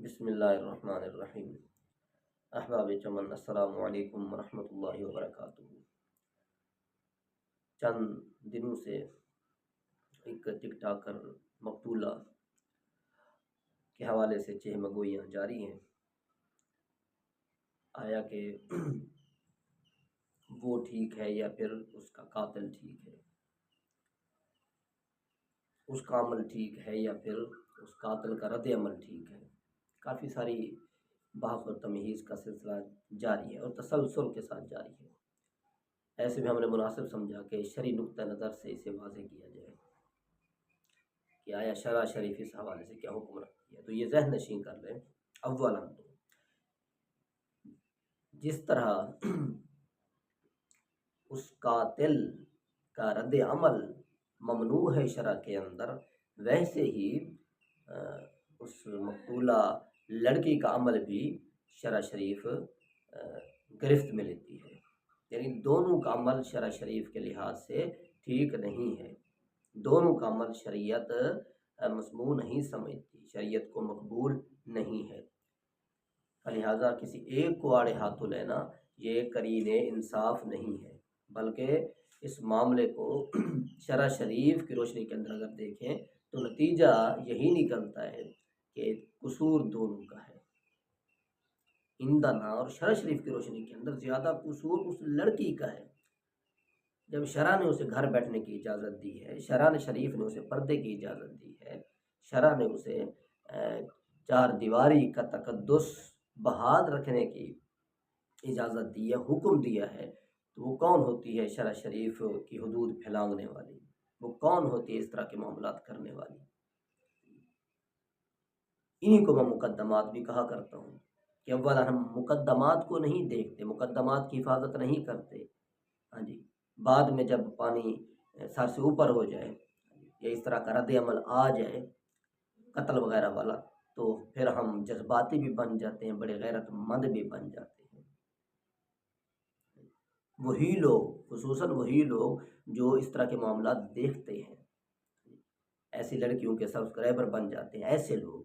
بسم اللہ الرحمن الرحیم۔ احباب چمن، السلام علیکم ورحمۃ اللہ وبرکاتہ۔ چند دنوں سے ایک ٹک ٹاکر مقتولہ کے حوالے سے چہمگوئیاں جاری ہیں۔ آیا کہ وہ ٹھیک ہے یا پھر اس کا قاتل ٹھیک ہے، اس کا عمل ٹھیک ہے یا پھر اس قاتل کا رد عمل ٹھیک ہے۔ کافی ساری بحث و تمہیز کا سلسلہ جاری ہے اور تسلسل کے ساتھ جاری ہے۔ ایسے بھی ہم نے مناسب سمجھا کہ شرعی نقطہ نظر سے اسے واضح کیا جائے کہ آیا شرع شریف اس حوالے سے کیا حکم رکھتی ہے۔ تو یہ ذہن نشین کر لیں، اولا تو جس طرح اس قاتل کا رد عمل ممنوع ہے شرع کے اندر، ویسے ہی اس مقتولہ لڑکی کا عمل بھی شرع شریف گرفت میں لیتی ہے۔ یعنی دونوں کا عمل شرع شریف کے لحاظ سے ٹھیک نہیں ہے، دونوں کا عمل شریعت مسموع نہیں سمجھتی، شریعت کو مقبول نہیں ہے۔ لہٰذا کسی ایک کو آڑے ہاتھوں لینا یہ قرین انصاف نہیں ہے، بلکہ اس معاملے کو شرع شریف کی روشنی کے اندر اگر دیکھیں تو نتیجہ یہی نکلتا ہے کہ قصور دونوں کا ہے۔ اور شرع شریف کی روشنی کے اندر زیادہ قصور اس لڑکی کا ہے۔ جب شرع نے اسے گھر بیٹھنے کی اجازت دی ہے، شرع شریف نے اسے پردے کی اجازت دی ہے، شرع نے اسے چار دیواری کا تقدس بحال رکھنے کی اجازت دی ہے، حکم دیا ہے، تو وہ کون ہوتی ہے شرع شریف کی حدود پھیلانے والی؟ وہ کون ہوتی ہے اس طرح کے معاملات کرنے والی؟ انہی کو میں مقدمات بھی کہا کرتا ہوں کہ اولا ہم مقدمات کو نہیں دیکھتے، مقدمات کی حفاظت نہیں کرتے، ہاں جی، بعد میں جب پانی سر سے اوپر ہو جائے یا اس طرح کا رد عمل آ جائے قتل وغیرہ والا، تو پھر ہم جذباتی بھی بن جاتے ہیں، بڑے غیرت مند بھی بن جاتے ہیں۔ وہی لوگ، خصوصاً وہی لوگ جو اس طرح کے معاملات دیکھتے ہیں، ایسی لڑکیوں کے سبسکرائبر بن جاتے ہیں، ایسے لوگ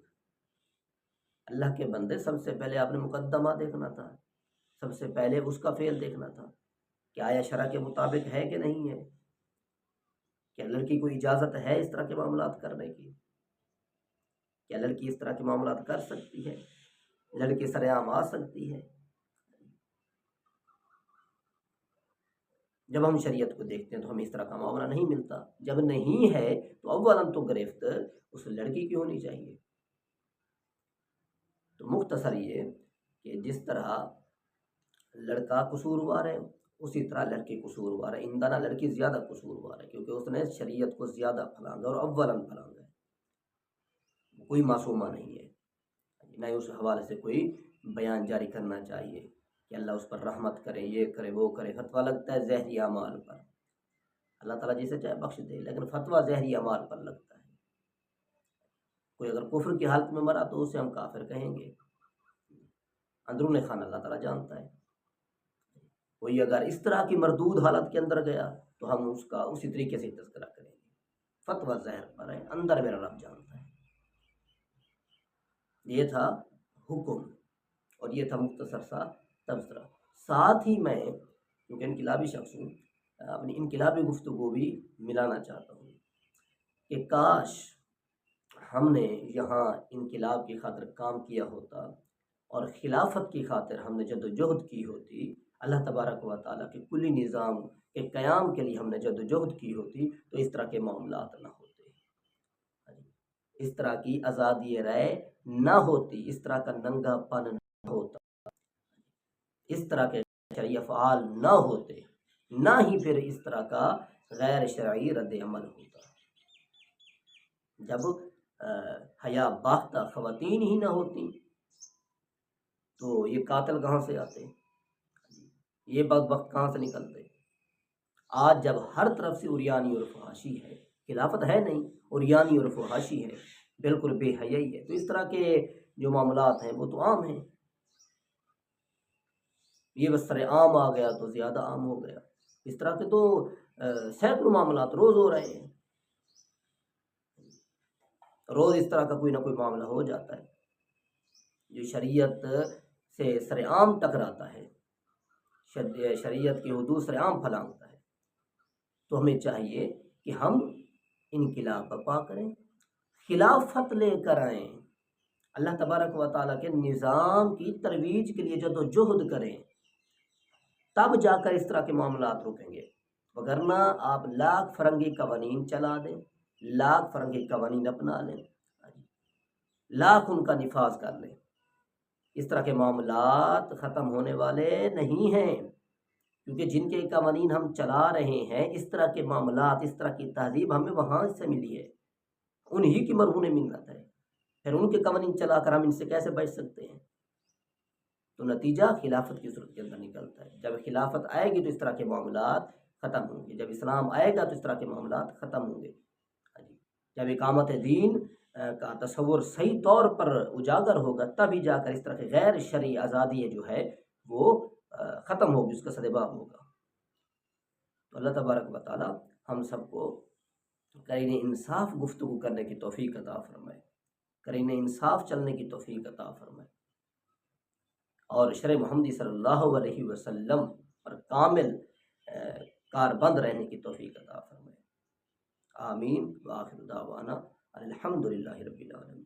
اللہ کے بندے، سب سے پہلے آپ نے مقدمہ دیکھنا تھا، سب سے پہلے اس کا فعل دیکھنا تھا کہ آیا شرع کے مطابق ہے کہ نہیں ہے، کیا لڑکی کو اجازت ہے اس طرح کے معاملات کرنے کی، کیا لڑکی اس طرح کے معاملات کر سکتی ہے، لڑکی سر عام آ سکتی ہے۔ جب ہم شریعت کو دیکھتے ہیں تو ہمیں اس طرح کا معاملہ نہیں ملتا۔ جب نہیں ہے تو اولاً تو گرفت اس لڑکی کی ہونی چاہیے۔ تو مختصر یہ کہ جس طرح لڑکا قصوروار ہے اسی طرح لڑکی قصوروار ہے۔ اندنا لڑکی زیادہ قصوروار ہے کیونکہ اس نے شریعت کو زیادہ پھلانگا اور اولاً پھلانگا ہے، کوئی معصومہ نہیں ہے، نہ اس حوالے سے کوئی بیان جاری کرنا چاہیے کہ اللہ اس پر رحمت کرے، یہ کرے، وہ کرے۔ فتویٰ لگتا ہے زہری اعمال پر، اللہ تعالیٰ جسے چاہے بخش دے، لیکن فتویٰ زہری اعمال پر لگتا ہے۔ کوئی اگر کفر کی حالت میں مرا تو اسے ہم کافر کہیں گے، اندرون خانہ اللہ تعالیٰ جانتا ہے۔ کوئی اگر اس طرح کی مردود حالت کے اندر گیا تو ہم اس کا اسی طریقے سے تذکرہ کریں گے۔ فتویٰ زہر پر ہے، اندر میرا رب جانتا ہے۔ یہ تھا حکم اور یہ تھا مختصر سا تبصرہ۔ ساتھ ہی میں کیونکہ انقلابی شخص ہوں، اپنی انقلابی گفتگو بھی ملانا چاہتا ہوں کہ کاش ہم نے یہاں انقلاب کی خاطر کام کیا ہوتا اور خلافت کی خاطر ہم نے جد و جہد کی ہوتی، اللہ تبارک و تعالیٰ کے کلی نظام کے قیام کے لیے ہم نے جد و جہد کی ہوتی، تو اس طرح کے معاملات نہ ہوتے، اس طرح کی آزادی رائے نہ ہوتی، اس طرح کا ننگا پن نہ ہوتا، اس طرح کے شرعی افعال نہ ہوتے، نہ ہی پھر اس طرح کا غیر شرعی رد عمل ہوتا۔ جب حیا باختہ خواتین ہی نہ ہوتی تو یہ قاتل کہاں سے آتے، یہ بدبخت کہاں سے نکلتے؟ آج جب ہر طرف سے عریانی اور فحاشی ہے، خلافت ہے نہیں، عریانی اور فحاشی ہے، بالکل بے حیائی ہے، تو اس طرح کے جو معاملات ہیں وہ تو عام ہیں۔ یہ بس سر عام آ گیا تو زیادہ عام ہو گیا، اس طرح کے تو سینکڑوں معاملات روز ہو رہے ہیں، روز اس طرح کا کوئی نہ کوئی معاملہ ہو جاتا ہے۔ جو شریعت سے سرعام ٹکراتا ہے، شریعت کی حدود سرعام پھلانگتا ہے، تو ہمیں چاہیے کہ ہم انقلاب برپا کریں، خلافت لے کر آئیں، اللہ تبارک و تعالیٰ کے نظام کی ترویج کے لیے جدوجہد کریں، تب جا کر اس طرح کے معاملات رکیں گے۔ وگرنہ آپ لاکھ فرنگی قوانین چلا دیں، لاکھ فرنگی قوانین اپنا لیں، لاکھ ان کا نفاذ کر لیں، اس طرح کے معاملات ختم ہونے والے نہیں ہیں، کیونکہ جن کے قوانین ہم چلا رہے ہیں، اس طرح کے معاملات، اس طرح کی تہذیب ہمیں وہاں سے ملی ہے، انہی کی مرہون منت ہے، پھر ان کے قوانین چلا کر ہم ان سے کیسے بچ سکتے ہیں؟ تو نتیجہ خلافت کی صورت کے اندر نکلتا ہے۔ جب خلافت آئے گی تو اس طرح کے معاملات ختم ہوں گے، جب اسلام آئے گا تو اس طرح کے معاملات ختم ہوں گے۔ جب اقامت دین کا تصور صحیح طور پر اجاگر ہوگا، تبھی جا کر اس طرح کی غیر شرعی آزادی جو ہے وہ ختم ہوگی، اس کا سدباب ہوگا۔ تو اللہ تبارک و تعالی ہم سب کو قرین انصاف گفتگو کرنے کی توفیق عطا فرمائے، قرین انصاف چلنے کی توفیق عطا فرمائے، اور شرع محمدی صلی اللہ علیہ وسلم پر کامل کاربند رہنے کی توفیق عطا فرمائے۔ آمین وآخر دعوانا الحمدللہ رب العالمین۔